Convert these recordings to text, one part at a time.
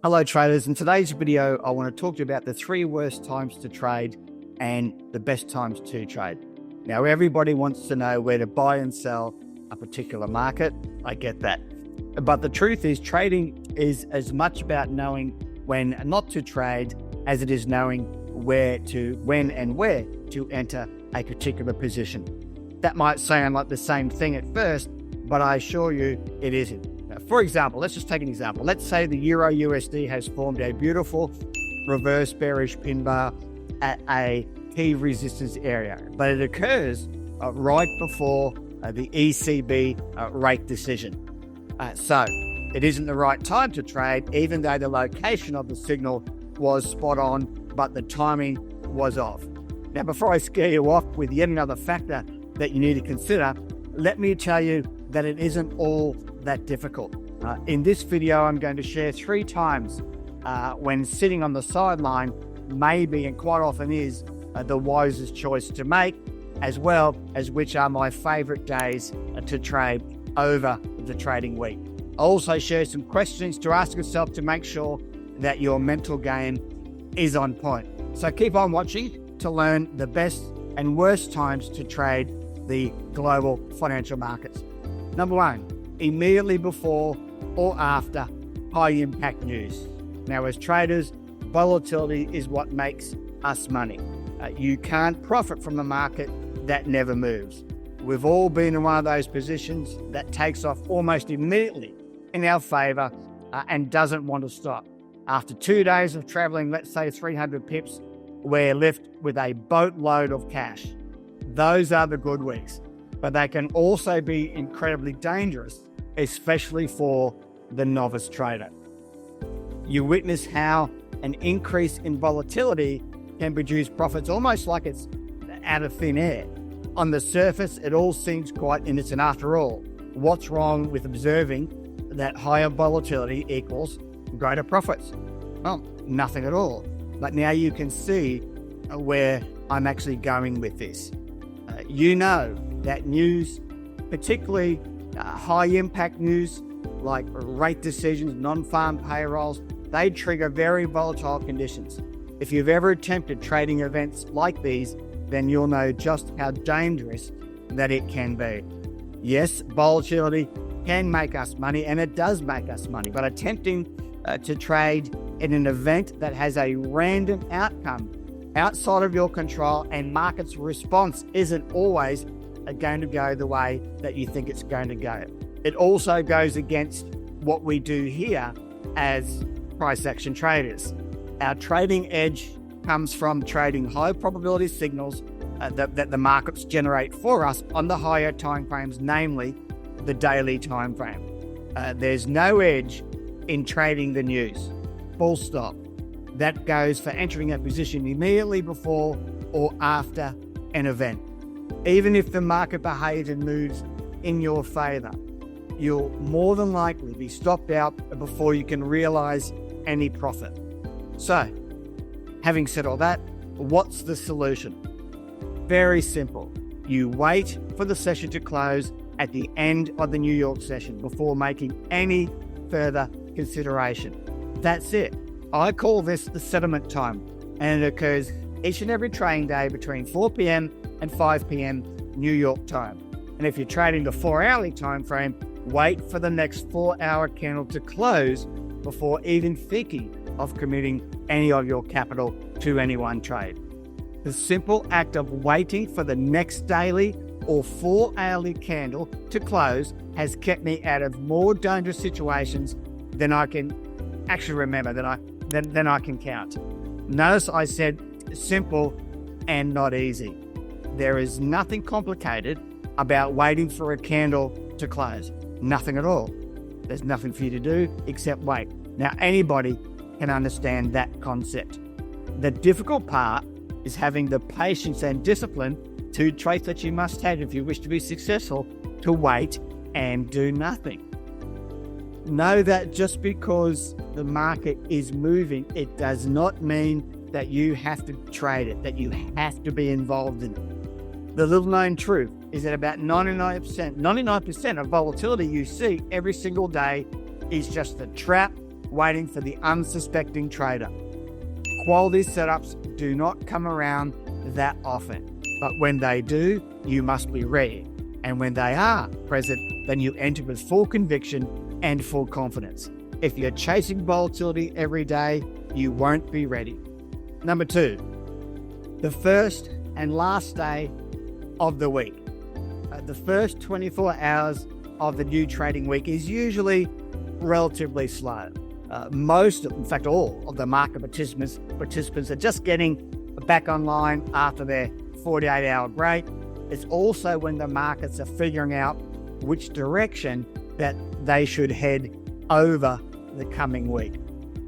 Hello traders, in today's video I want to talk to you about the 3 worst times to trade and the best times to trade. Now everybody wants to know where to buy and sell a particular market. I get that. But the truth is trading is as much about knowing when not to trade as it is knowing when and where to enter a particular position. That might sound like the same thing at first, but I assure you it isn't. For example, let's just take an example. Let's say the Euro USD has formed a beautiful reverse bearish pin bar at a key resistance area, but it occurs right before the ECB rate decision. So it isn't the right time to trade, even though the location of the signal was spot on, but the timing was off. Now, before I scare you off with yet another factor that you need to consider, let me tell you that it isn't all that difficult. In this video, I'm going to share 3 times when sitting on the sideline may be, and quite often is, the wisest choice to make, as well as which are my favorite days to trade over the trading week. I'll also share some questions to ask yourself to make sure that your mental game is on point. So keep on watching to learn the best and worst times to trade the global financial markets. Number 1, immediately before or after high impact news. Now, as traders, volatility is what makes us money. You can't profit from a market that never moves. We've all been in one of those positions that takes off almost immediately in our favor and doesn't want to stop. After 2 days of traveling, let's say 300 pips, we're left with a boatload of cash. Those are the good weeks, but they can also be incredibly dangerous, especially for the novice trader. You witness how an increase in volatility can produce profits almost like it's out of thin air. On the surface, it all seems quite innocent. After all, what's wrong with observing that higher volatility equals greater profits? Well, nothing at all. But now you can see where I'm actually going with this. You know that news, particularly high impact news like rate decisions, non-farm payrolls, they trigger very volatile conditions. If you've ever attempted trading events like these, then you'll know just how dangerous that it can be. Yes, volatility can make us money, and it does make us money, but attempting to trade in an event that has a random outcome outside of your control and market's response isn't always going to go the way that you think it's going to go. It also goes against what we do here as price action traders. Our trading edge comes from trading high probability signals that the markets generate for us on the higher time frames, namely the daily time frame. There's no edge in trading the news, full stop. That goes for entering a position immediately before or after an event. Even if the market behaves and moves in your favor, you'll more than likely be stopped out before you can realize any profit. So, having said all that, what's the solution? Very simple. You wait for the session to close at the end of the New York session before making any further consideration. That's it. I call this the settlement time, and it occurs each and every trading day between 4 p.m. and 5 p.m. New York time. And if you're trading the 4-hourly time frame, wait for the next 4-hour candle to close before even thinking of committing any of your capital to any one trade. The simple act of waiting for the next daily or 4-hourly candle to close has kept me out of more dangerous situations than I can actually remember, than I can count. Notice I said simple and not easy. There is nothing complicated about waiting for a candle to close. Nothing at all. There's nothing for you to do except wait. Now, anybody can understand that concept. The difficult part is having the patience and discipline, 2 traits that you must have if you wish to be successful, to wait and do nothing. Know that just because the market is moving, it does not mean that you have to trade it, that you have to be involved in it. The little known truth is that about 99% of volatility you see every single day is just a trap waiting for the unsuspecting trader. Quality setups do not come around that often, but when they do, you must be ready. And when they are present, then you enter with full conviction and full confidence. If you're chasing volatility every day, you won't be ready. Number 2, the first and last day of the week. The first 24 hours of the new trading week is usually relatively slow. In fact, all of the market participants are just getting back online after their 48-hour break. It's also when the markets are figuring out which direction that they should head over the coming week.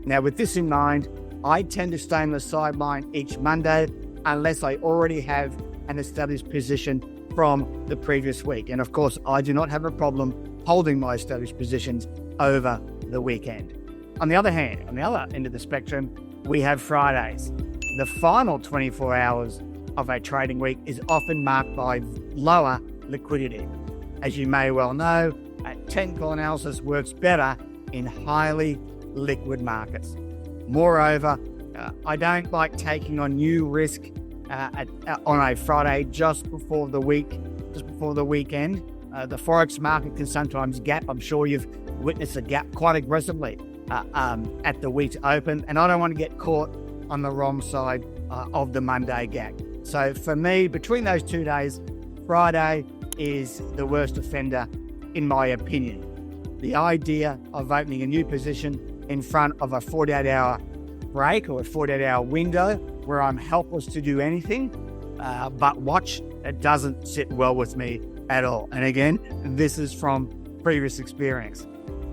Now, with this in mind, I tend to stay on the sideline each Monday unless I already have an established position from the previous week. And of course, I do not have a problem holding my established positions over the weekend. On the other hand, on the other end of the spectrum, we have Fridays. The final 24 hours of a trading week is often marked by lower liquidity. As you may well know, a technical analysis works better in highly liquid markets. Moreover, I don't like taking on new risk on a Friday just before the weekend. The Forex market can sometimes gap. I'm sure you've witnessed a gap quite aggressively at the week's open, and I don't want to get caught on the wrong side of the Monday gap. So for me, between those 2 days, Friday is the worst offender in my opinion. The idea of opening a new position in front of a 48-hour break or a 48-hour window where I'm helpless to do anything but watch, it doesn't sit well with me at all. And again, this is from previous experience.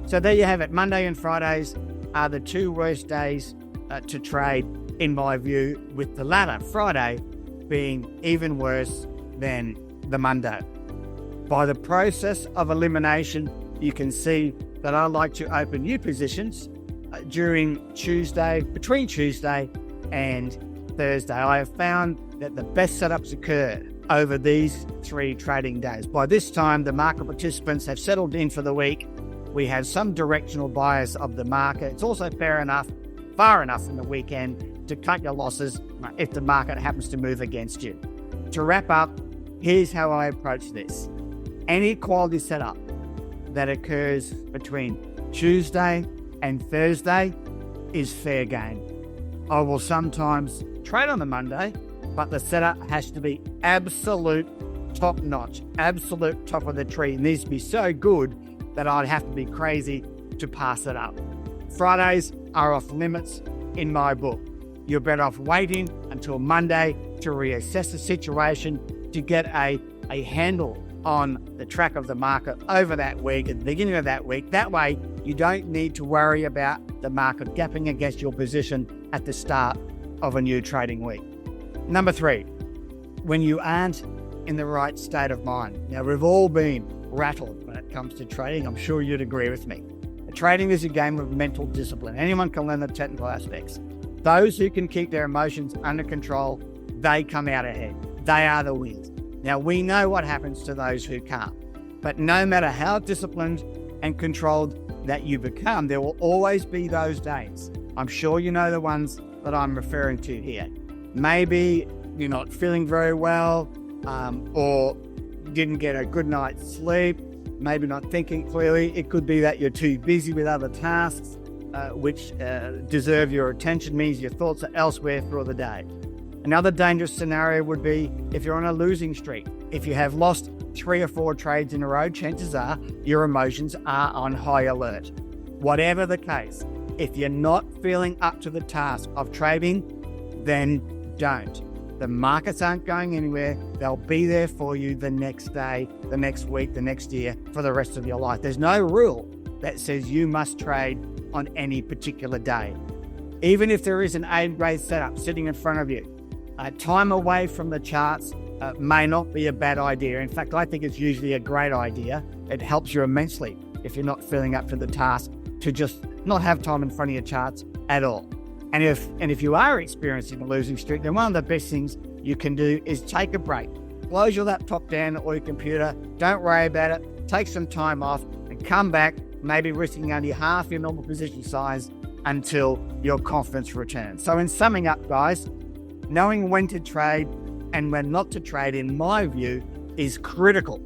So there you have it. Monday and Fridays are the 2 worst days to trade in my view, with the latter, Friday, being even worse than the Monday. By the process of elimination, you can see that I like to open new positions between Tuesday and Thursday. I have found that the best setups occur over these 3 trading days. By this time, the market participants have settled in for the week. We have some directional bias of the market. It's also far enough in the weekend to cut your losses if the market happens to move against you. To wrap up, here's how I approach this. Any quality setup that occurs between Tuesday and Thursday is fair game. I will sometimes trade on the Monday, but the setup has to be absolute top-notch, absolute top of the tree. It needs to be so good that I'd have to be crazy to pass it up. Fridays are off limits in my book. You're better off waiting until Monday to reassess the situation, to get a handle on the track of the market over that week, at the beginning of that week. That way, you don't need to worry about the market gapping against your position at the start of a new trading week. Number 3, when you aren't in the right state of mind. Now, we've all been rattled when it comes to trading. I'm sure you'd agree with me. Trading is a game of mental discipline. Anyone can learn the technical aspects. Those who can keep their emotions under control, they come out ahead. They are the winners. Now, we know what happens to those who can't. But no matter how disciplined and controlled that you become, there will always be those days. I'm sure you know the ones that I'm referring to here. Maybe you're not feeling very well, or you didn't get a good night's sleep, maybe not thinking clearly. It could be that you're too busy with other tasks which deserve your attention, means your thoughts are elsewhere for the day. Another dangerous scenario would be if you're on a losing streak. If you have lost 3 or 4 trades in a row, chances are your emotions are on high alert. Whatever the case, if you're not feeling up to the task of trading, then don't. The markets aren't going anywhere. They'll be there for you the next day, the next week, the next year, for the rest of your life. There's no rule that says you must trade on any particular day. Even if there is an A-grade setup sitting in front of you, time away from the charts may not be a bad idea. In fact, I think it's usually a great idea. It helps you immensely if you're not feeling up to the task to just not have time in front of your charts at all. And if you are experiencing a losing streak, then one of the best things you can do is take a break. Close your laptop down or your computer. Don't worry about it. Take some time off and come back, maybe risking only half your normal position size, until your confidence returns. So in summing up, guys, knowing when to trade and when not to trade, in my view, is critical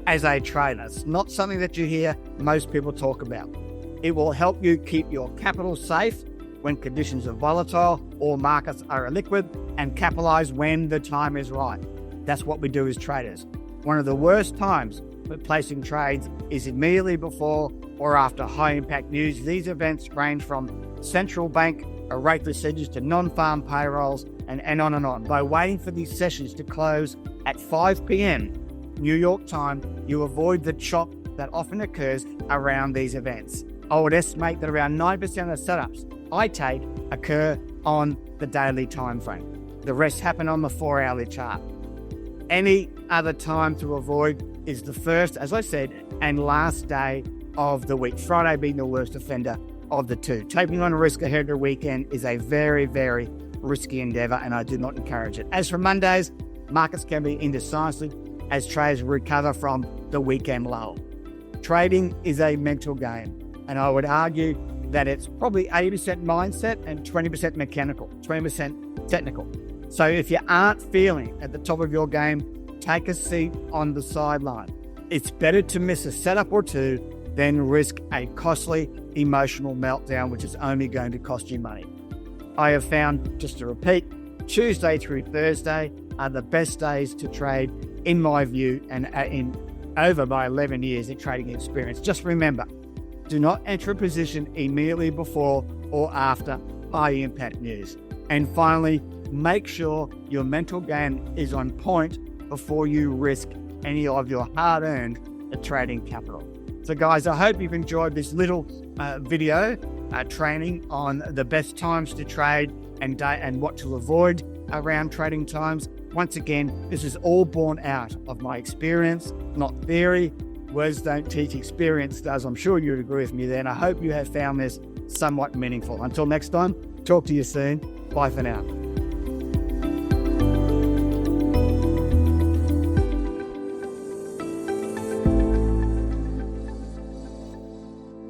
as a trader. It's not something that you hear most people talk about. It will help you keep your capital safe when conditions are volatile or markets are illiquid, and capitalize when the time is right. That's what we do as traders. One of the worst times for placing trades is immediately before or after high impact news. These events range from central bank rate decisions to non-farm payrolls and on and on. By waiting for these sessions to close at 5 p.m. New York time, you avoid the chop that often occurs around these events. I would estimate that around 9% of the setups I take occur on the daily time frame. The rest happen on the 4-hourly chart. Any other time to avoid is the first, as I said, and last day of the week, Friday being the worst offender of the two. Taking on a risk ahead of the weekend is a very, very risky endeavor, and I do not encourage it. As for Mondays, markets can be indecisive as traders recover from the weekend lull. Trading is a mental game, and I would argue that it's probably 80% mindset and 20% mechanical, 20% technical. So if you aren't feeling at the top of your game, take a seat on the sideline. It's better to miss a setup or two than risk a costly emotional meltdown, which is only going to cost you money. I have found, just to repeat, Tuesday through Thursday are the best days to trade, in my view, and in over my 11 years in trading experience. Just remember, do not enter a position immediately before or after high impact news. And finally, make sure your mental game is on point before you risk any of your hard-earned trading capital. So guys, I hope you've enjoyed this little video training on the best times to trade and what to avoid around trading times. Once again, this is all born out of my experience, not theory. Words don't teach, experience does. I'm sure you'd agree with me there, and I hope you have found this somewhat meaningful. Until next time, talk to you soon. Bye for now.